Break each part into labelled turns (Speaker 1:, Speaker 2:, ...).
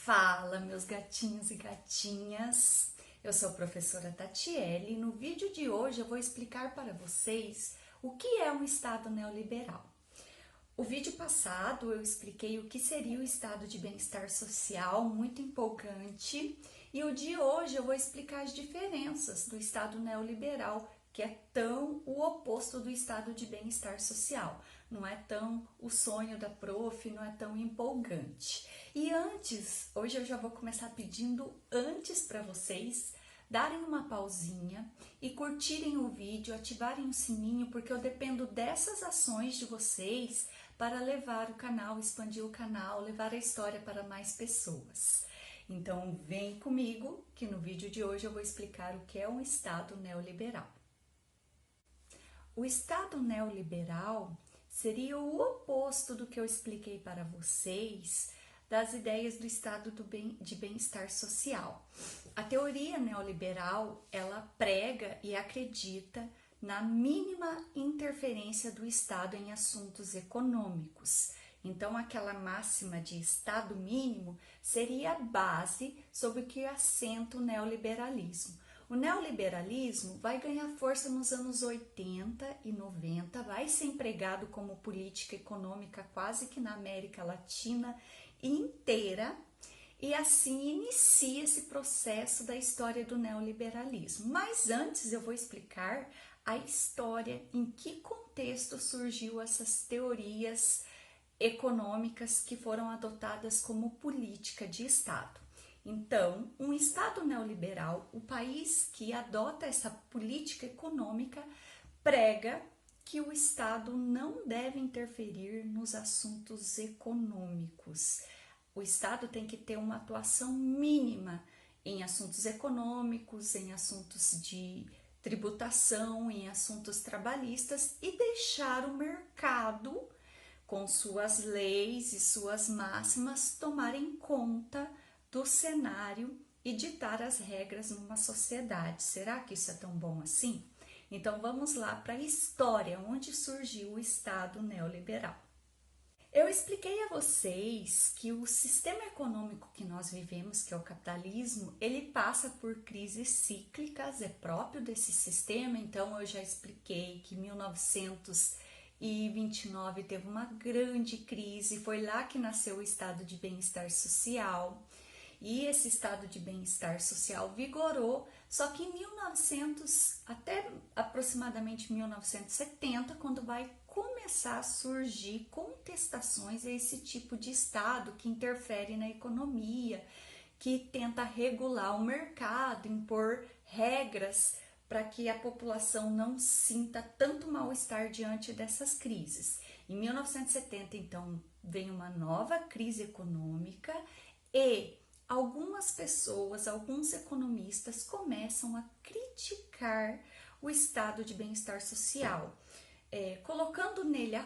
Speaker 1: Fala, meus gatinhos e gatinhas! Eu sou a professora Tatiele e no vídeo de hoje eu vou explicar para vocês o que é um Estado neoliberal. O vídeo passado eu expliquei o que seria o estado de bem-estar social, muito empolgante, e o de hoje eu vou explicar as diferenças do Estado neoliberal, que é tão o oposto do estado de bem-estar social. Não é tão o sonho da prof, não é tão empolgante. E hoje eu já vou começar pedindo antes para vocês darem uma pausinha e curtirem o vídeo, ativarem o sininho, porque eu dependo dessas ações de vocês para levar o canal, expandir o canal, levar a história para mais pessoas. Então vem comigo que no vídeo de hoje eu vou explicar o que é um Estado neoliberal. O Estado neoliberal seria o oposto do que eu expliquei para vocês das ideias do estado de bem-estar social. A teoria neoliberal, ela prega e acredita na mínima interferência do Estado em assuntos econômicos. Então, aquela máxima de Estado mínimo seria a base sobre o que assenta o neoliberalismo. O neoliberalismo vai ganhar força nos anos 80 e 90, vai ser empregado como política econômica quase que na América Latina inteira, e assim inicia esse processo da história do neoliberalismo. Mas antes eu vou explicar a história, em que contexto surgiu essas teorias econômicas que foram adotadas como política de Estado. Então, um Estado neoliberal, o país que adota essa política econômica, prega que o Estado não deve interferir nos assuntos econômicos. O Estado tem que ter uma atuação mínima em assuntos econômicos, em assuntos de tributação, em assuntos trabalhistas e deixar o mercado, com suas leis e suas máximas, tomarem conta do cenário e ditar as regras numa sociedade. Será que isso é tão bom assim? Então vamos lá para a história, onde surgiu o Estado neoliberal. Eu expliquei a vocês que o sistema econômico que nós vivemos, que é o capitalismo, ele passa por crises cíclicas, é próprio desse sistema. Então eu já expliquei que 1929 teve uma grande crise, foi lá que nasceu o estado de bem-estar social. E esse estado de bem-estar social vigorou, só que em 1900 até aproximadamente 1970, quando vai começar a surgir contestações a esse tipo de estado que interfere na economia, que tenta regular o mercado, impor regras para que a população não sinta tanto mal-estar diante dessas crises. Em 1970, então, vem uma nova crise econômica e algumas pessoas, alguns economistas começam a criticar o estado de bem-estar social, colocando nele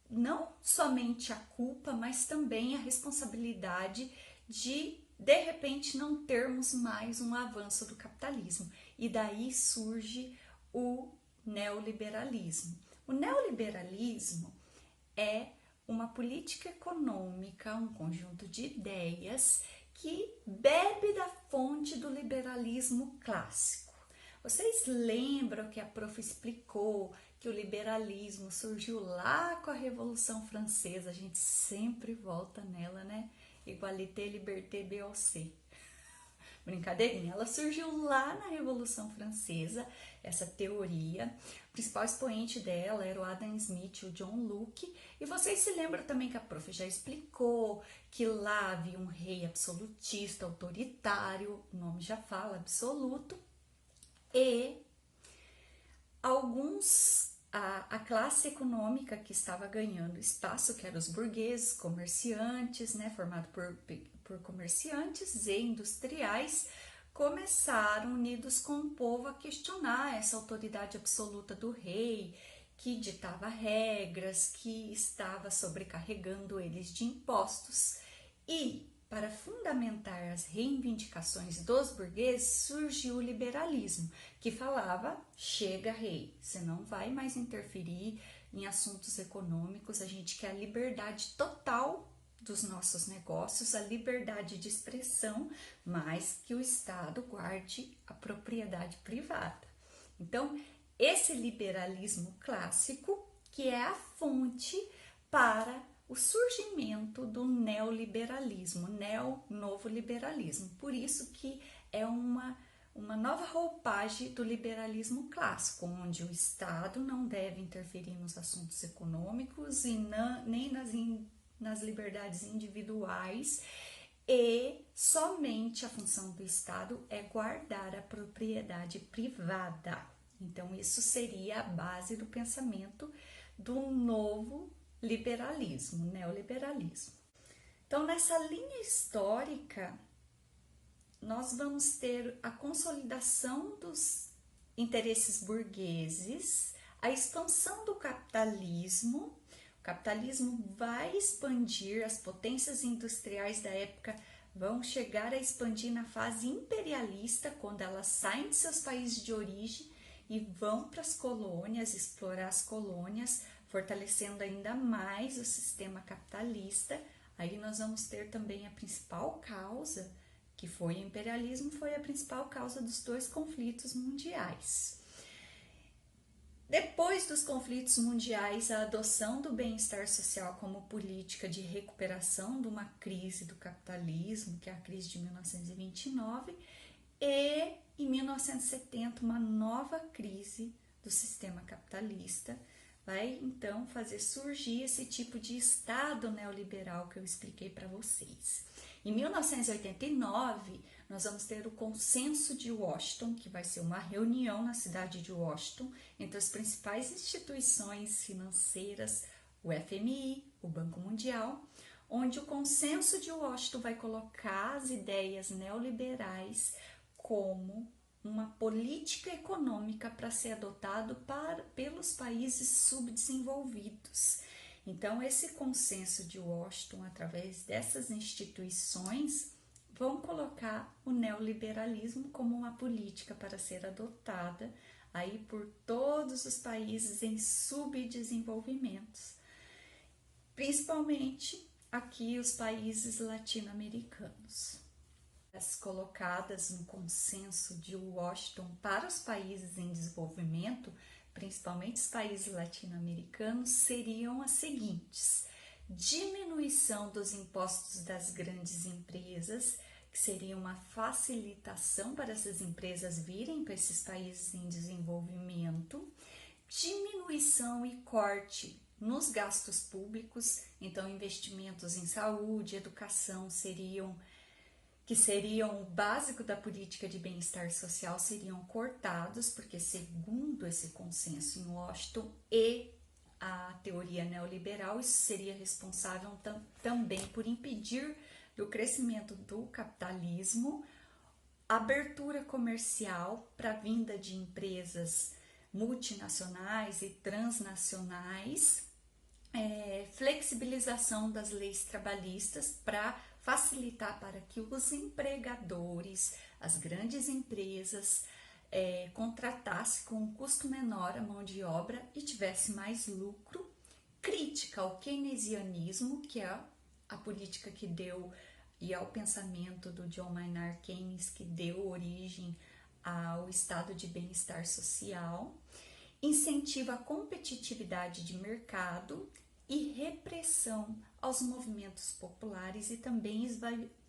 Speaker 1: não somente a culpa, mas também a responsabilidade de repente, não termos mais um avanço do capitalismo. E daí surge o neoliberalismo. O neoliberalismo é uma política econômica, um conjunto de ideias que bebe da fonte do liberalismo clássico. Vocês lembram que a prof explicou que o liberalismo surgiu lá com a Revolução Francesa? A gente sempre volta nela, né? Égalité, liberté, BOC. Brincadeirinha, ela surgiu lá na Revolução Francesa, essa teoria. O principal expoente dela era o Adam Smith e o John Locke. E vocês se lembram também que a prof já explicou que lá havia um rei absolutista, autoritário, o nome já fala, absoluto, e a classe econômica que estava ganhando espaço, que eram os burgueses, comerciantes, né, formado por comerciantes e industriais, começaram, unidos com o povo, a questionar essa autoridade absoluta do rei, que ditava regras, que estava sobrecarregando eles de impostos. E, para fundamentar as reivindicações dos burgueses, surgiu o liberalismo, que falava: chega, rei, você não vai mais interferir em assuntos econômicos, a gente quer a liberdade total dos nossos negócios a liberdade de expressão, mas que o Estado guarde a propriedade privada. Então, esse liberalismo clássico que é a fonte para o surgimento do neoliberalismo, novo liberalismo. Por isso que é uma nova roupagem do liberalismo clássico, onde o Estado não deve interferir nos assuntos econômicos e nem nas liberdades individuais, e somente a função do Estado é guardar a propriedade privada. Então, isso seria a base do pensamento do novo liberalismo, neoliberalismo. Então, nessa linha histórica, nós vamos ter a consolidação dos interesses burgueses, a expansão do capitalismo. O capitalismo vai expandir, as potências industriais da época vão chegar a expandir na fase imperialista, quando elas saem de seus países de origem e vão para as colônias, explorar as colônias, fortalecendo ainda mais o sistema capitalista. Aí nós vamos ter também a principal causa, que foi o imperialismo, foi a principal causa dos dois conflitos mundiais. Depois dos conflitos mundiais, a adoção do bem-estar social como política de recuperação de uma crise do capitalismo, que é a crise de 1929, e em 1970 uma nova crise do sistema capitalista vai então fazer surgir esse tipo de Estado neoliberal que eu expliquei para vocês. Em 1989, nós vamos ter o Consenso de Washington, que vai ser uma reunião na cidade de Washington entre as principais instituições financeiras, o FMI, o Banco Mundial, onde o Consenso de Washington vai colocar as ideias neoliberais como uma política econômica para ser adotado pelos países subdesenvolvidos. Então, esse Consenso de Washington, através dessas instituições, vão colocar o neoliberalismo como uma política para ser adotada aí por todos os países em subdesenvolvimentos, principalmente aqui os países latino-americanos. As colocadas no Consenso de Washington para os países em desenvolvimento, principalmente os países latino-americanos, seriam as seguintes: diminuição dos impostos das grandes empresas, que seria uma facilitação para essas empresas virem para esses países em desenvolvimento, diminuição e corte nos gastos públicos, então investimentos em saúde, educação que seriam o básico da política de bem-estar social, seriam cortados, porque segundo esse consenso em Washington e a teoria neoliberal, isso seria responsável também por impedir o crescimento do capitalismo, abertura comercial para a vinda de empresas multinacionais e transnacionais, flexibilização das leis trabalhistas para facilitar para que os empregadores, as grandes empresas, contratassem com um custo menor a mão de obra e tivesse mais lucro. Crítica ao keynesianismo, que é a política que deu, e ao pensamento do John Maynard Keynes, que deu origem ao estado de bem-estar social. Incentiva a competitividade de mercado e repressão aos movimentos populares e também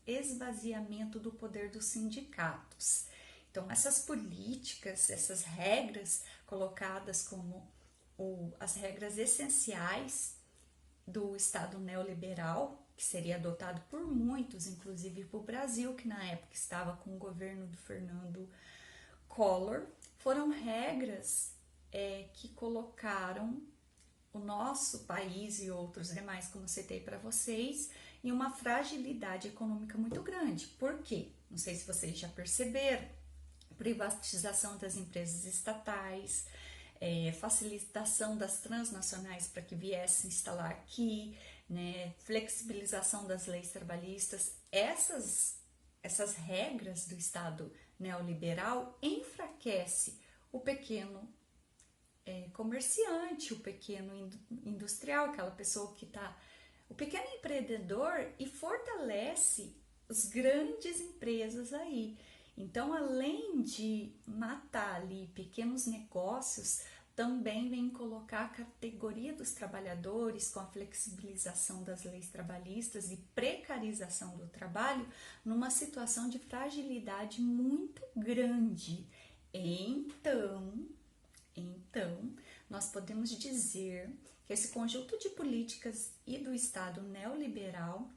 Speaker 1: esvaziamento do poder dos sindicatos. Então, essas políticas, essas regras colocadas como as regras essenciais do Estado neoliberal, que seria adotado por muitos, inclusive por Brasil, que na época estava com o governo do Fernando Collor, foram regras que colocaram o nosso país e outros demais, como citei para vocês, em uma fragilidade econômica muito grande. Por quê? Não sei se vocês já perceberam. Privatização das empresas estatais, facilitação das transnacionais para que viessem instalar aqui, né, flexibilização das leis trabalhistas. Essas regras do Estado neoliberal enfraquecem o pequeno comerciante, o pequeno industrial, aquela pessoa que está o pequeno empreendedor e fortalece as grandes empresas aí. Então, além de matar ali pequenos negócios, também vem colocar a categoria dos trabalhadores com a flexibilização das leis trabalhistas e precarização do trabalho numa situação de fragilidade muito grande. Então, nós podemos dizer que esse conjunto de políticas e do Estado neoliberal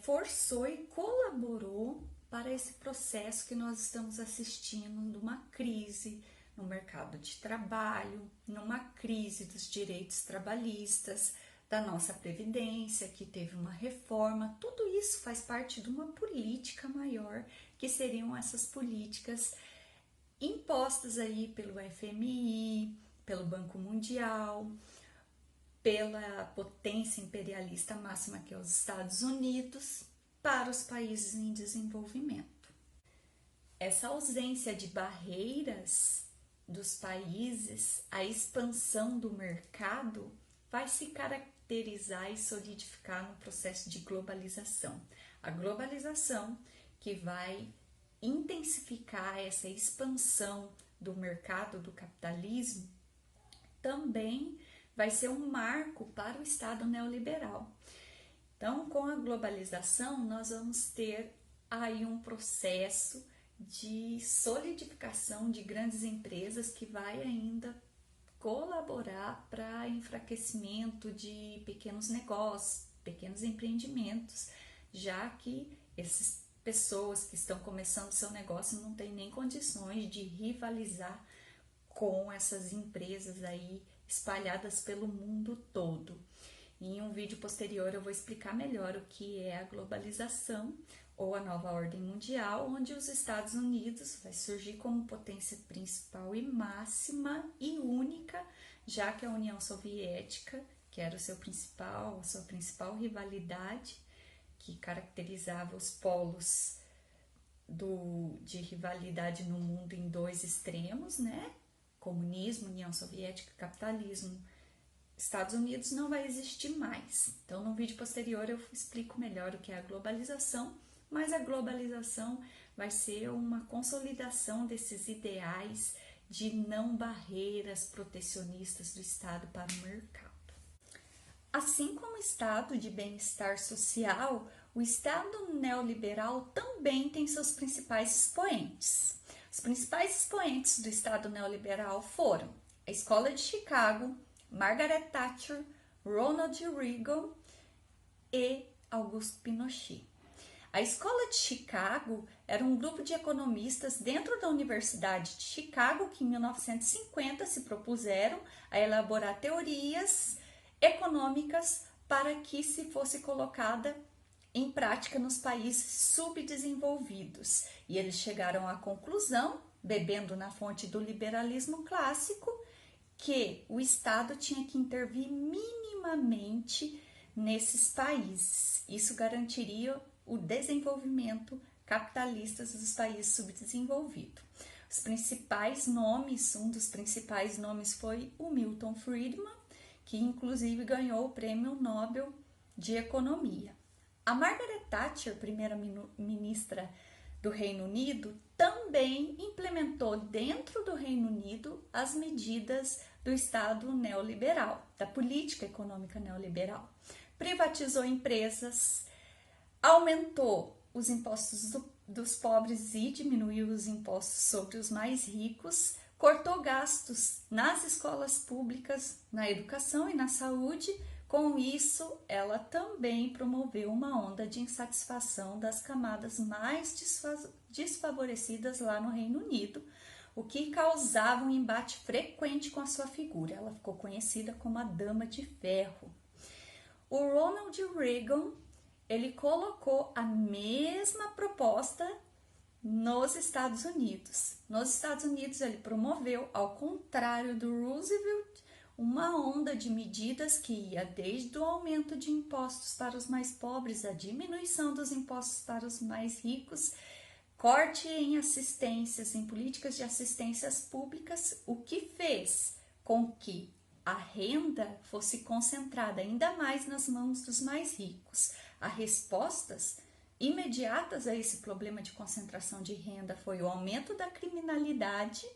Speaker 1: forçou e colaborou para esse processo que nós estamos assistindo de uma crise no mercado de trabalho, numa crise dos direitos trabalhistas, da nossa previdência, que teve uma reforma. Tudo isso faz parte de uma política maior, que seriam essas políticas impostas aí pelo FMI, pelo Banco Mundial, pela potência imperialista máxima que é os Estados Unidos, para os países em desenvolvimento. Essa ausência de barreiras dos países, a expansão do mercado, vai se caracterizar e solidificar no processo de globalização. A globalização que vai intensificar essa expansão do mercado do capitalismo também vai ser um marco para o Estado neoliberal. Então, com a globalização, nós vamos ter aí um processo de solidificação de grandes empresas que vai ainda colaborar para enfraquecimento de pequenos negócios, pequenos empreendimentos, já que essas pessoas que estão começando seu negócio não têm nem condições de rivalizar com essas empresas aí espalhadas pelo mundo todo. Em um vídeo posterior eu vou explicar melhor o que é a globalização ou a nova ordem mundial, onde os Estados Unidos vai surgir como potência principal e máxima e única, já que a União Soviética, que era a sua principal rivalidade, que caracterizava os polos de rivalidade no mundo em dois extremos, né? Comunismo, União Soviética, capitalismo, Estados Unidos, não vai existir mais. Então, no vídeo posterior eu explico melhor o que é a globalização, mas a globalização vai ser uma consolidação desses ideais de não barreiras protecionistas do Estado para o mercado. Assim como o estado de bem-estar social, o Estado neoliberal também tem seus principais expoentes. Os principais expoentes do Estado neoliberal foram a Escola de Chicago, Margaret Thatcher, Ronald Reagan e Augusto Pinochet. A Escola de Chicago era um grupo de economistas dentro da Universidade de Chicago que em 1950 se propuseram a elaborar teorias econômicas para que se fosse colocada em prática nos países subdesenvolvidos. E eles chegaram à conclusão, bebendo na fonte do liberalismo clássico, que o Estado tinha que intervir minimamente nesses países. Isso garantiria o desenvolvimento capitalista dos países subdesenvolvidos. Os principais nomes, um dos principais nomes foi o Milton Friedman, que inclusive ganhou o Prêmio Nobel de Economia. A Margaret Thatcher, primeira-ministra do Reino Unido, também implementou dentro do Reino Unido as medidas do Estado neoliberal, da política econômica neoliberal. Privatizou empresas, aumentou os impostos dos pobres e diminuiu os impostos sobre os mais ricos, cortou gastos nas escolas públicas, na educação e na saúde. Com isso, ela também promoveu uma onda de insatisfação das camadas mais desfavorecidas lá no Reino Unido, o que causava um embate frequente com a sua figura. Ela ficou conhecida como a Dama de Ferro. O Ronald Reagan, ele colocou a mesma proposta nos Estados Unidos. Nos Estados Unidos, ele promoveu, ao contrário do Roosevelt, uma onda de medidas que ia desde o aumento de impostos para os mais pobres, a diminuição dos impostos para os mais ricos, corte em assistências, em políticas de assistências públicas, o que fez com que a renda fosse concentrada ainda mais nas mãos dos mais ricos. As respostas imediatas a esse problema de concentração de renda foi o aumento da criminalidade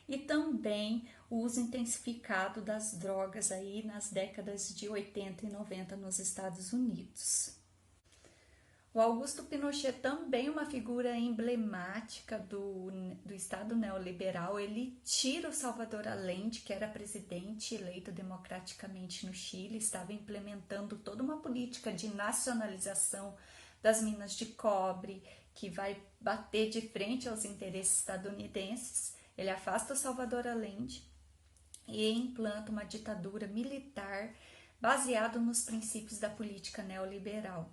Speaker 1: e também o uso intensificado das drogas aí nas décadas de 80 e 90 nos Estados Unidos. O Augusto Pinochet, também uma figura emblemática do Estado neoliberal, ele tira o Salvador Allende, que era presidente eleito democraticamente no Chile, estava implementando toda uma política de nacionalização das minas de cobre, que vai bater de frente aos interesses estadunidenses. Ele afasta o Salvador Allende e implanta uma ditadura militar baseado nos princípios da política neoliberal.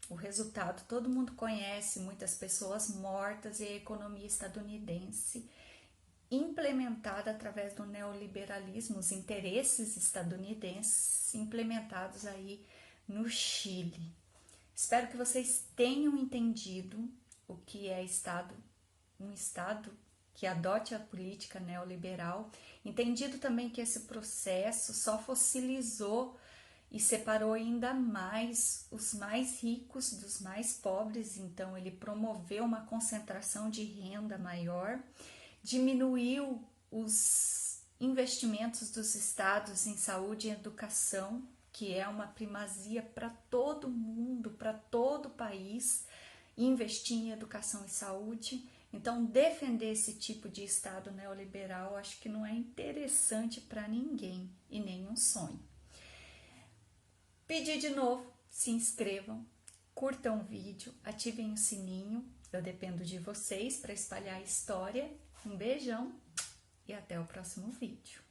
Speaker 1: O resultado todo mundo conhece, muitas pessoas mortas e a economia estadunidense implementada através do neoliberalismo, os interesses estadunidenses implementados aí no Chile. Espero que vocês tenham entendido o que é um Estado que adote a política neoliberal, entendido também que esse processo só fossilizou e separou ainda mais os mais ricos dos mais pobres, então ele promoveu uma concentração de renda maior, diminuiu os investimentos dos estados em saúde e educação, que é uma primazia para todo mundo, para todo o país, investir em educação e saúde. Então, defender esse tipo de Estado neoliberal acho que não é interessante para ninguém e nem um sonho. Pedir de novo, se inscrevam, curtam o vídeo, ativem o sininho, eu dependo de vocês para espalhar a história. Um beijão e até o próximo vídeo.